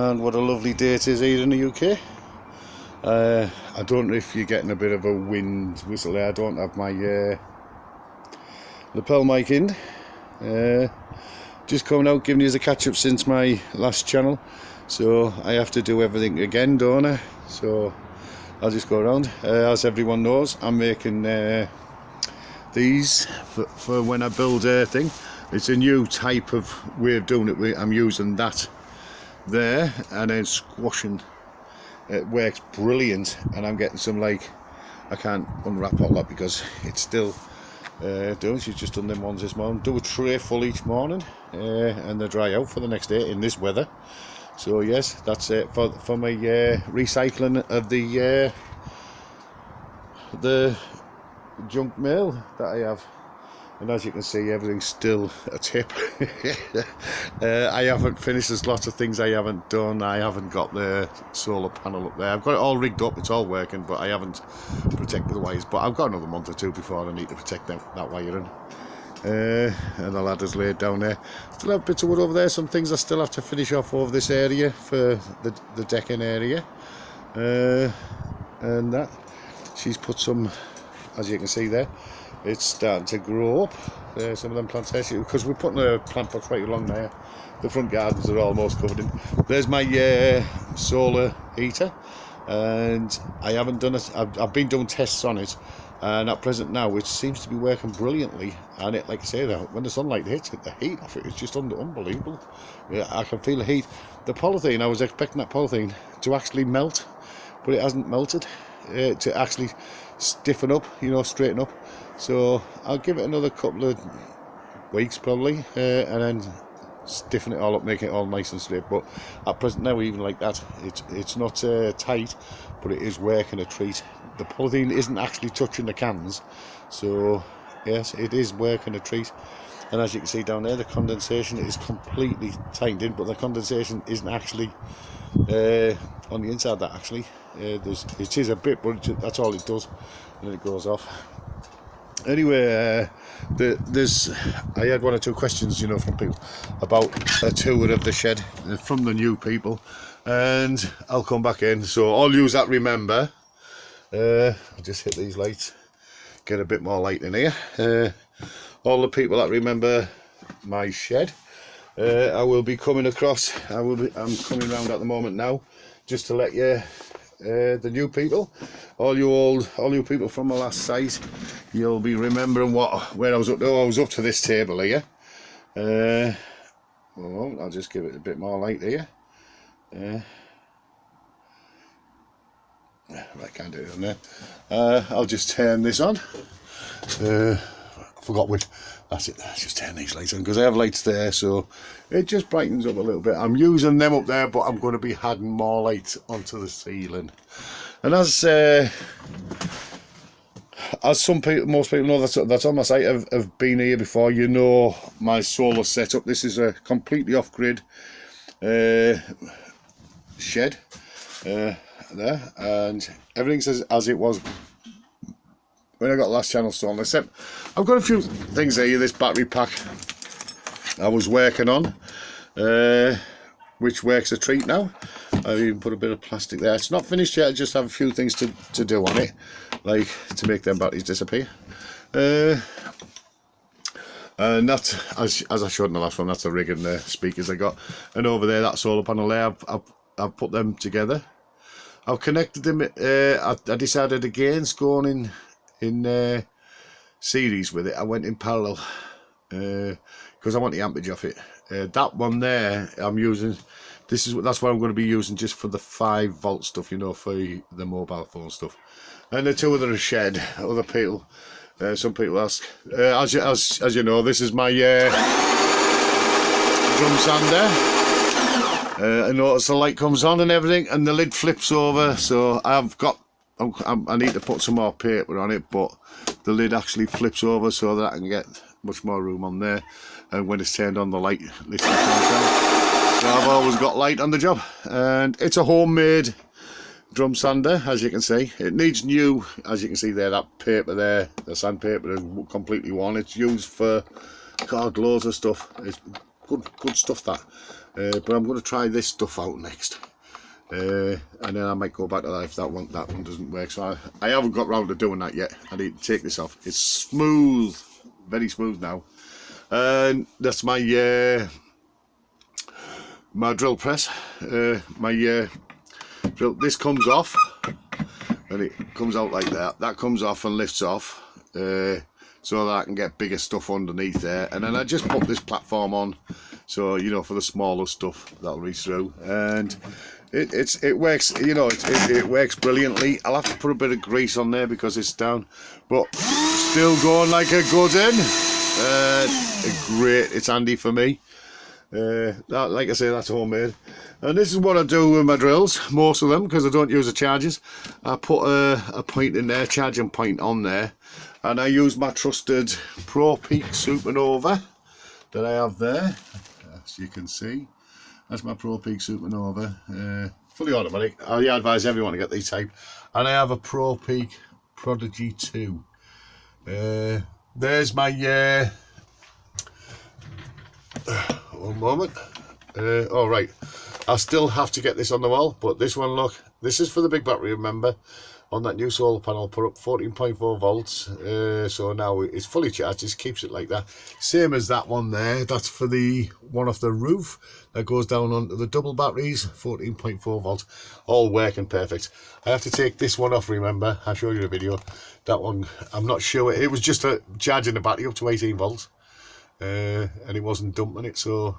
And what a lovely day it is here in the UK. I don't know if you're getting a bit of a wind whistle there. I don't have my lapel mic in. Just coming out giving you a catch up since my last channel, so I have to do everything again, don't I? So I'll just go around. As everyone knows, I'm making these for when I build a thing. It's a new type of way of doing it. I'm using that there and then squashing. It works brilliant, and I'm getting some, like, I can't unwrap all that because it's still doing. She's just done them ones this morning. Do a tray full each morning, and they dry out for the next day in this weather. So yes, that's it for my recycling of the junk mail that I have. And as you can see, everything's still a tip. I haven't finished. There's lots of things I haven't done. I haven't got the solar panel up there. I've got it all rigged up, it's all working, but I haven't protected the wires. But I've got another month or two before I need to protect that wiring. And the ladder's laid down there. Still have bits of wood over there. Some things I still have to finish off over this area for the decking area. And that. She's put some, as you can see there, it's starting to grow up, some of them plants there, because we're putting a plant box right along there. The front gardens are almost covered in. There's my solar heater, and I haven't done it. I've been doing tests on it, and at present now it seems to be working brilliantly. And it, like I say, when the sunlight hits it, the heat of it is just unbelievable. Yeah, I can feel the heat. The polythene, I was expecting that polythene to actually melt, but it hasn't melted. To actually stiffen up, straighten up. So I'll give it another couple of weeks probably, and then stiffen it all up, make it all nice and straight. But at present now, even like that, it's not tight, but it is working a treat. The polythene isn't actually touching the cans, so yes, it is working a treat. And as you can see down there, the condensation is completely tightened in, but the condensation isn't actually on the inside. That actually it is a bit, but that's all it does, and then it goes off. Anyway, I had one or two questions, from people about a tour of the shed from the new people, and I'll come back in. So all yous that remember, I'll just hit these lights, get a bit more light in here. All the people that remember my shed, I will be coming across. I'm coming around at the moment now, just to let you, the new people, all you people from my last site, you'll be remembering where I was up to. I was up to this table here. I'll just give it a bit more light here. I can't do it on there. I'll just turn this on. I forgot which. That's it. Let's just turn these lights on because I have lights there, so it just brightens up a little bit. I'm using them up there, but I'm going to be adding more lights onto the ceiling. And as some people, most people know that's on my site, have been here before. My solar setup. This is a completely off-grid shed there, and everything's as it was when I got the last channel installed, except I've got a few things here. This battery pack I was working on, which works a treat now. I've even put a bit of plastic there. It's not finished yet. I just have a few things to do on it, like to make them batteries disappear. And that, as I showed in the last one, that's the rig and the speakers I got. And over there, that solar panel there, I've put them together. I've connected them. I decided against going in series with it. I went in parallel because I want the ampage off it. That one there I'm using, that's what I'm going to be using just for the 5-volt stuff, for the mobile phone stuff. And the two other shed, other people, some people ask, as you know, this is my drum sander. I notice the light comes on and everything, and the lid flips over, so I need to put some more paper on it, but the lid actually flips over so that I can get much more room on there. And when it's turned on, the light literally comes down. So I've always got light on the job, and it's a homemade drum sander, as you can see. It needs new, as you can see there, that paper there, the sandpaper is completely worn. It's used for loads of stuff. It's good stuff that. But I'm going to try this stuff out next. And then I might go back to that if that one doesn't work. So I haven't got round to doing that yet. I need to take this off. It's smooth, very smooth now. And that's my my drill press. My drill. This comes off, and it comes out like that. That comes off and lifts off, so that I can get bigger stuff underneath there. And then I just put this platform on, so you know, for the smaller stuff that'll reach through. And it works, you know, it works brilliantly. I'll have to put a bit of grease on there because it's down, but still going like a good in. Great, it's handy for me. Like I say, that's homemade. And this is what I do with my drills, most of them, because I don't use the chargers. I put a point in there, charging point on there, and I use my trusted Pro Peak Supernova that I have there, as you can see. That's my Pro Peak Supernova, fully automatic. I advise everyone to get these type. And I have a Pro Peak Prodigy 2. There's my one moment. All right, I still have to get this on the wall, but this one, look, this is for the big battery, remember, on that new solar panel. Put up 14.4 volts, so now it's fully charged. Just keeps it like that, same as that one there. That's for the one off the roof that goes down onto the double batteries, 14.4 volts, all working perfect. I have to take this one off, remember, I showed you the video. That one, I'm not sure, it was just charging the battery up to 18 volts, and it wasn't dumping it, so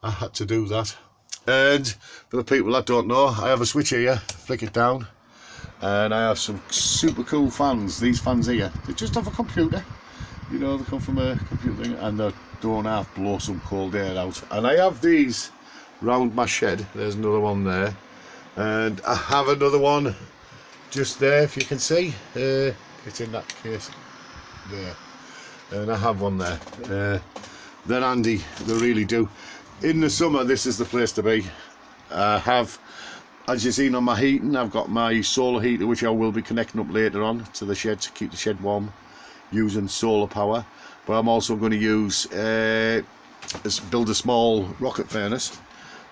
I had to do that. And for the people that don't know, I have a switch here, flick it down, and I have some super cool fans. These fans here, they just have a computer, you know, they come from a computer, and they don't have to blow some cold air out. And I have these round my shed. There's another one there, and I have another one just there, if you can see. It's in that case there, and I have one there. They're handy, they really do. In the summer, this is the place to be. I have, as you've seen on my heating, I've got my solar heater, which I will be connecting up later on to the shed to keep the shed warm using solar power. But I'm also going to use build a small rocket furnace,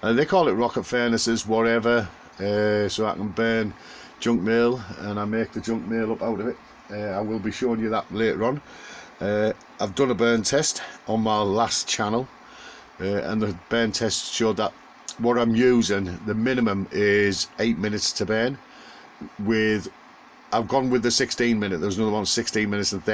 and they call it rocket furnaces whatever, so I can burn junk mail, and I make the junk mail up out of it. I will be showing you that later on. I've done a burn test on my last channel, and the burn test showed that what I'm using, the minimum is 8 minutes to burn. I've gone with the 16 minute. There's another one 16 minutes and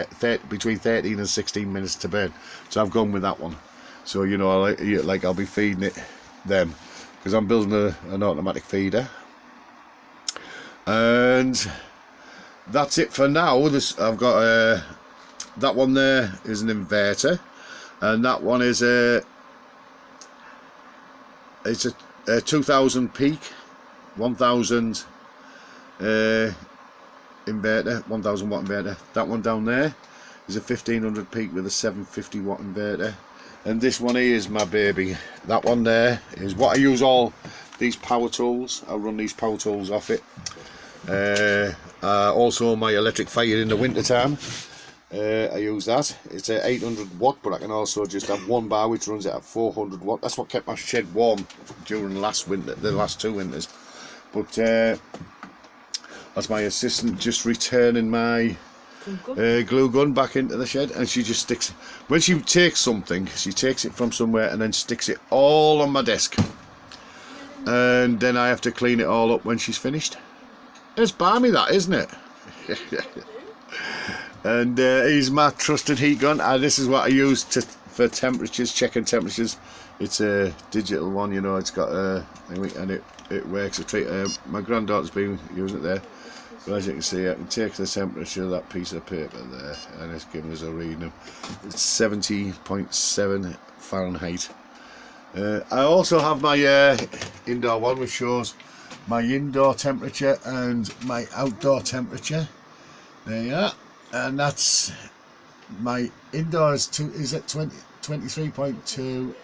between 13 and 16 minutes to burn, so I've gone with that one. So you know, like I'll be feeding it them, because I'm building an automatic feeder. And that's it for now. I've got that one there is an inverter, and that one is it's a 2000 peak 1000 inverter, 1000 watt inverter. That one down there is a 1500 peak with a 750 watt inverter, and this one here is my baby. That one there is what I use all these power tools. I run these power tools off it. Also my electric fire in the winter time, I use that. It's a 800 watt, but I can also just have one bar which runs it at 400 watt. That's what kept my shed warm during the last winter, the last 2 winters. But that's my assistant just returning my glue gun back into the shed, and she just sticks, when she takes something, she takes it from somewhere and then sticks it all on my desk, and then I have to clean it all up when she's finished. It's balmy, that, isn't it? And here's my trusted heat gun. This is what I use for temperatures, checking temperatures. It's a digital one, you know. It's got and it works a treat. My granddaughter's been using it there, but as you can see, I can take the temperature of that piece of paper there, and it's giving us a reading. It's 70.7 Fahrenheit. I also have my indoor one, which shows my indoor temperature and my outdoor temperature. There you are. And that's my indoor is at 23.2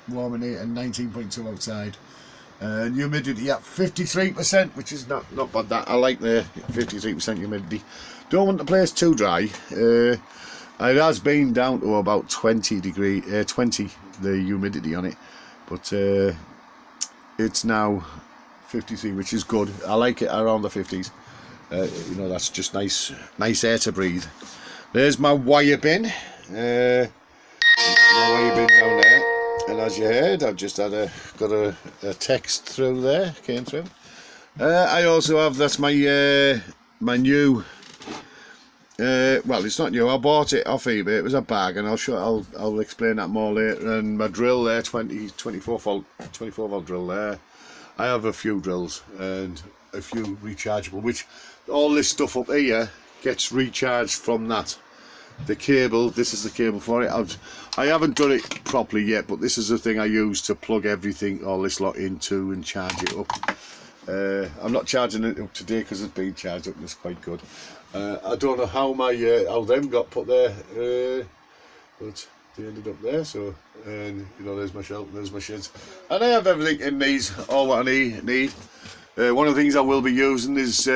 warm in here and 19.2 outside, and humidity at 53%, which is not bad. That I like the 53% humidity. Don't want the place too dry. It has been down to about 20 the humidity on it, but it's now 53, which is good. I like it around the 50s. You know, that's just nice air to breathe. There's my wire bin. My wire bin down there, and as you heard, I've just got a text through there, came through. I also have, that's my my new, well, it's not new, I bought it off eBay. It was a bag, and I'll explain that more later. And my drill there, 24 volt drill there. I have a few drills and a few rechargeable, which all this stuff up here gets recharged from that. The cable, this is the cable for it. I haven't done it properly yet, but this is the thing I use to plug everything, all this lot into, and charge it up. I'm not charging it up today because it's been charged up and it's quite good. I don't know how my how them got put there, but they ended up there. So, and you know, there's my shelf, there's my sheds, and I have everything in these, all what I need. One of the things I will be using is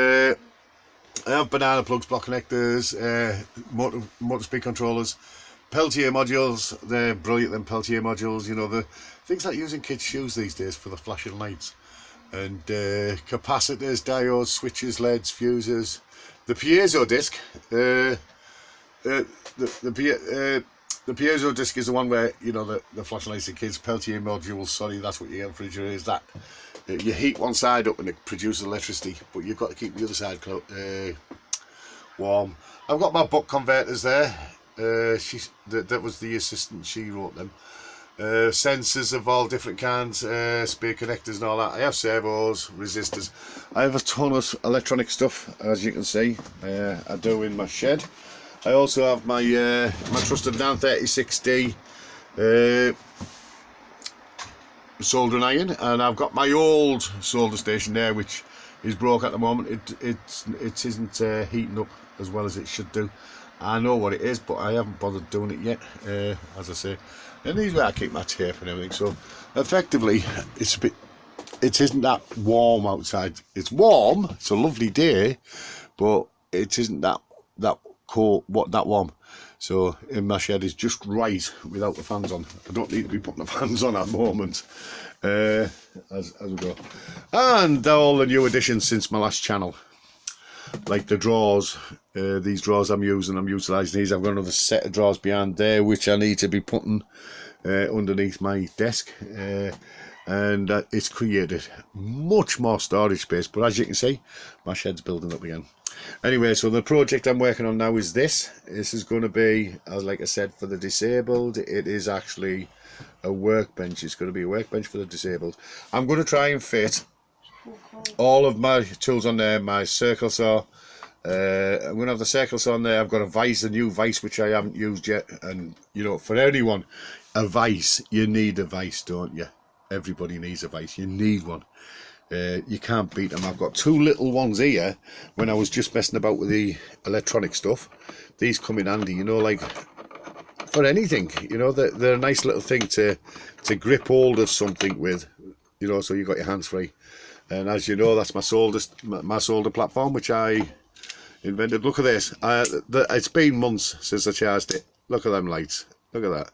I have banana plugs, block connectors, motor speed controllers, Peltier modules. They're brilliant, them Peltier modules. You know, the things like using kids' shoes these days for the flashing lights. And capacitors, diodes, switches, LEDs, fuses. The piezo disc. The piezo disc is the one where, you know, the flashlights and kids. Peltier modules. Sorry, that's what you get in refrigerator. Is that you heat one side up and it produces electricity, but you've got to keep the other side warm. I've got my buck converters there. That was the assistant. She wrote them. Sensors of all different kinds, speed connectors and all that. I have servos, resistors. I have a ton of electronic stuff, as you can see. I do in my shed. I also have my my trusted Dan 36D soldering iron, and I've got my old solder station there, which is broke at the moment. It isn't heating up as well as it should do. I know what it is, but I haven't bothered doing it yet, as I say. And these where I keep my tape and everything. So effectively, it isn't that warm outside. It's warm. It's a lovely day, but it isn't that cold, that warm. So in my shed is just right without the fans on. I don't need to be putting the fans on at the moment. As we go, and all the new additions since my last channel, like the drawers. These drawers I'm utilising these. I've got another set of drawers behind there which I need to be putting underneath my desk, and it's created much more storage space. But as you can see, my shed's building up again. Anyway, so the project I'm working on now is this. This is going to be, as like I said, for the disabled. It is actually a workbench. It's going to be a workbench for the disabled. I'm going to try and fit all of my tools on there. My circle saw. I'm going to have the circle saw on there. I've got a new vise which I haven't used yet. And you know, for anyone, a vise, you need a vise, don't you? Everybody needs a vise. You need one. You can't beat them. I've got two little ones here. When I was just messing about with the electronic stuff, these come in handy, you know, like for anything. You know, they're a nice little thing to grip hold of something with, you know, so you got your hands free. And as you know, that's my solder platform which I invented. Look at this. It's been months since I charged it. Look at them lights. Look at that.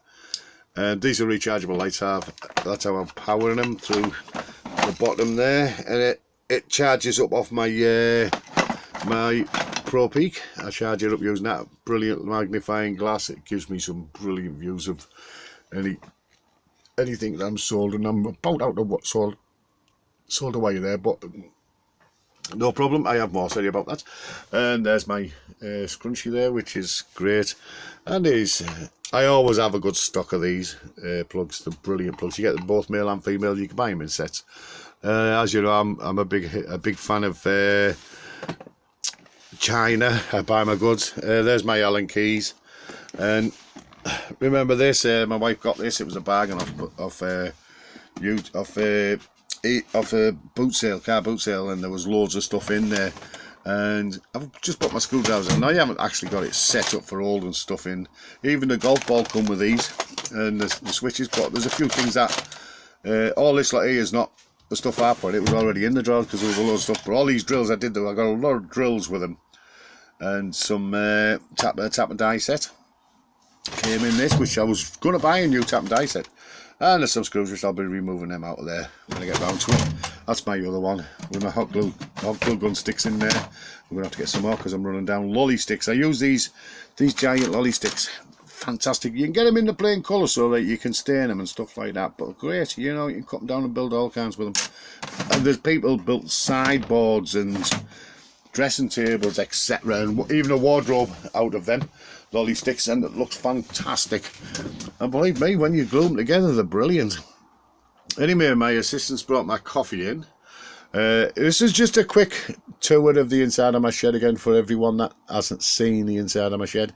And these are rechargeable lights. That's how I'm powering them through the bottom there, and it charges up off my my Pro Peak. I charge it up using that brilliant magnifying glass. It gives me some brilliant views of anything that I'm soldering. I'm about out of what solder wire there, but no problem. I have more to say about that. And there's my scrunchie there, which is great. And these, I always have a good stock of these plugs. The brilliant plugs. You get them both male and female. You can buy them in sets. As you know, I'm a big fan of China. I buy my goods. There's my Allen keys. And remember this? My wife got this. It was a bargain off a boot sale, car boot sale, and there was loads of stuff in there. And I've just put my screwdriver in. I haven't actually got it set up for holding stuff in. Even the golf ball come with these, and the switches. But there's a few things that all this lot here is not the stuff I put. It was already in the drawers because there was a lot of stuff. But all these drills I did, though, I got a lot of drills with them, and some tap and die set came in this, which I was going to buy a new tap and die set. And there's some screws which I'll be removing them out of there when I get round to it. That's my other one with my hot glue gun sticks in there. I'm going to have to get some more because I'm running down lolly sticks. I use these giant lolly sticks. Fantastic. You can get them in the plain colour so that you can stain them and stuff like that. But great, you know, you can cut them down and build all kinds with them. And there's people built sideboards and dressing tables, etc., and even a wardrobe out of them lolly sticks, and it looks fantastic. And believe me, when you glue them together, they're brilliant. Anyway, my assistants brought my coffee in. This is just a quick tour of the inside of my shed again for everyone that hasn't seen the inside of my shed.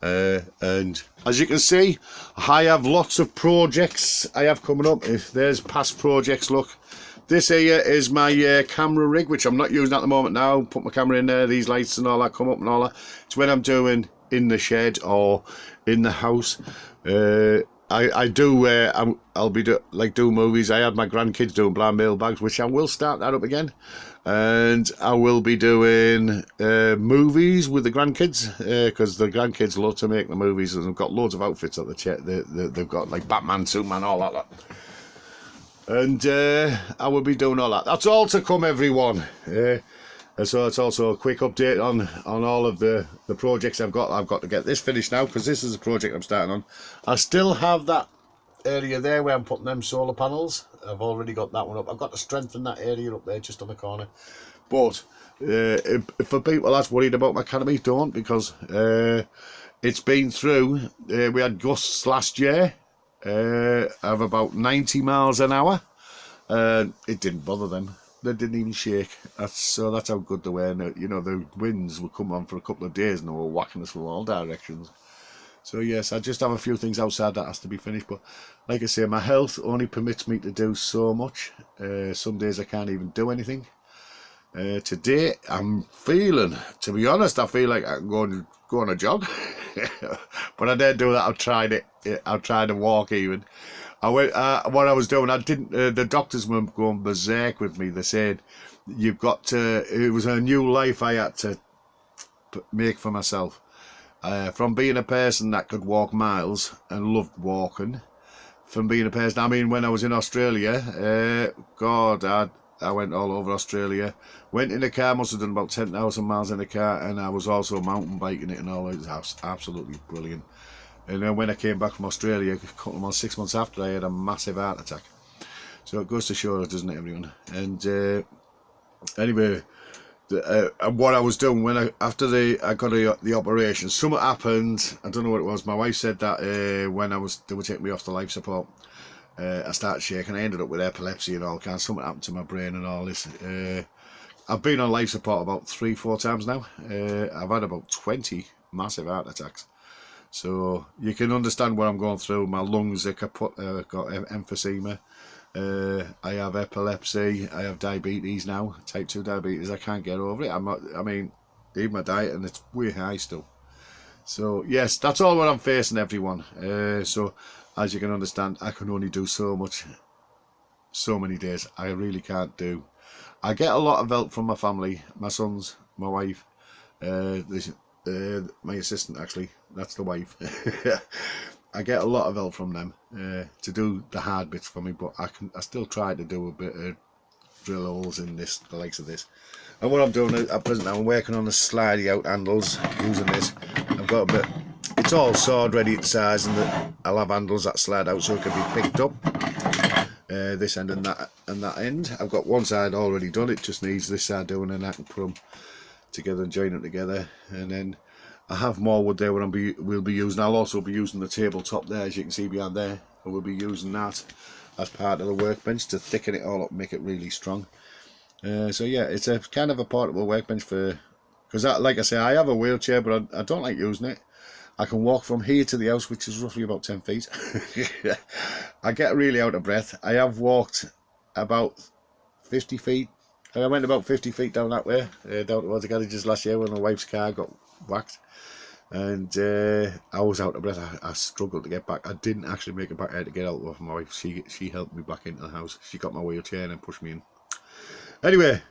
And as you can see, I have lots of projects I have coming up. There's past projects, look. This here is my camera rig, which I'm not using at the moment now. Put my camera in there, these lights and all that come up and all that. It's when I'm doing in the shed or in the house. I'll be doing movies. I had my grandkids doing blind mail bags, which I will start that up again. And I will be doing movies with the grandkids, because the grandkids love to make the movies, and they've got loads of outfits at the chat. They've got like Batman, Superman, all that. And I will be doing all that. That's all to come, everyone. So it's also a quick update on all of the projects I've got. I've got to get this finished now because this is a project I'm starting on. I still have that area there where I'm putting them solar panels. I've already got that one up. I've got to strengthen that area up there just on the corner. But for people that's worried about my academy, don't, because it's been through. We had gusts last year of about 90 miles an hour. It didn't bother them. They didn't even shake. That's how good they were. And, you know, the winds would come on for a couple of days and they were whacking us from all directions. So yes, I just have a few things outside that has to be finished. But like I say, my health only permits me to do so much. Some days I can't even do anything. Today I'm feeling, to be honest, I feel like I can go on a jog. But I didn't do that. I've tried to walk even. I went. What I was doing, I didn't. The doctors were going berserk with me. They said, "You've got to." It was a new life I had to make for myself. From being a person that could walk miles and loved walking, from being a person. I mean, when I was in Australia, God, I went all over Australia. Went in a car, must have done about 10,000 miles in a car, and I was also mountain biking it and all. It was absolutely brilliant. And then when I came back from Australia, a couple of months, 6 months after, I had a massive heart attack. So it goes to show, doesn't it, everyone? And anyway, what I was doing when after I got the operation, something happened. I don't know what it was. My wife said that when they were taking me off the life support, I started shaking. I ended up with epilepsy and all kinds. Something happened to my brain and all this. I've been on life support about 3-4 times now. I've had about 20 massive heart attacks. So you can understand what I'm going through. My lungs are kaput, got emphysema. I have epilepsy. I have diabetes now, type 2 diabetes. I can't get over it. I mean, even my diet, and it's way high still. So yes, that's all what I'm facing, everyone. So as you can understand, I can only do so much, so many days. I really can't do. I get a lot of help from my family, my sons, my wife, my assistant, actually. That's the wife. I get a lot of help from them to do the hard bits for me, but I still try to do a bit of drill holes in the likes of this. And what I'm doing at present now, I'm working on the slidey out handles using this. I've got a bit, it's all sawed ready at size, and I'll have handles that slide out so it can be picked up. This end and that end. I've got one side already done, it just needs this side doing, and I can put them together and join them together. And then I have more wood there we'll be using. I'll also be using the tabletop there, as you can see behind there, and we'll be using that as part of the workbench to thicken it all up, make it really strong. So yeah, it's a kind of a portable workbench because like I say, I have a wheelchair, but I don't like using it. I can walk from here to the house, which is roughly about 10 feet. I get really out of breath. I have walked about 50 feet. I went about 50 feet down that way, down towards the garages last year when my wife's car got whacked. And I was out of breath. I struggled to get back. I didn't actually make it back. I had to get out with my wife. She helped me back into the house. She got my wheelchair and pushed me in. Anyway,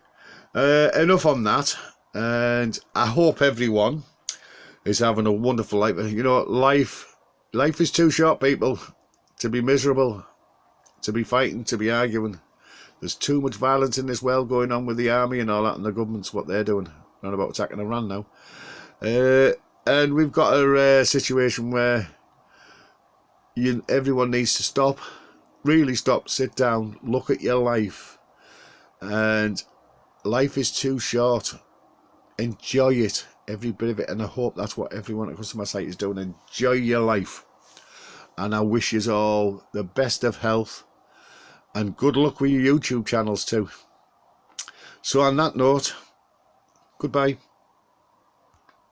enough on that. And I hope everyone is having a wonderful life. You know, life is too short, people, to be miserable. to be fighting, to be arguing. There's too much violence in this world going on with the army and all that, and the government's what they're doing. Not about attacking Iran now. And we've got a situation where everyone needs to stop, really stop, sit down, look at your life. And life is too short. Enjoy it, every bit of it, and I hope that's what everyone that comes to my site is doing. Enjoy your life, and I wish you all the best of health and good luck with your YouTube channels too. So on that note, goodbye.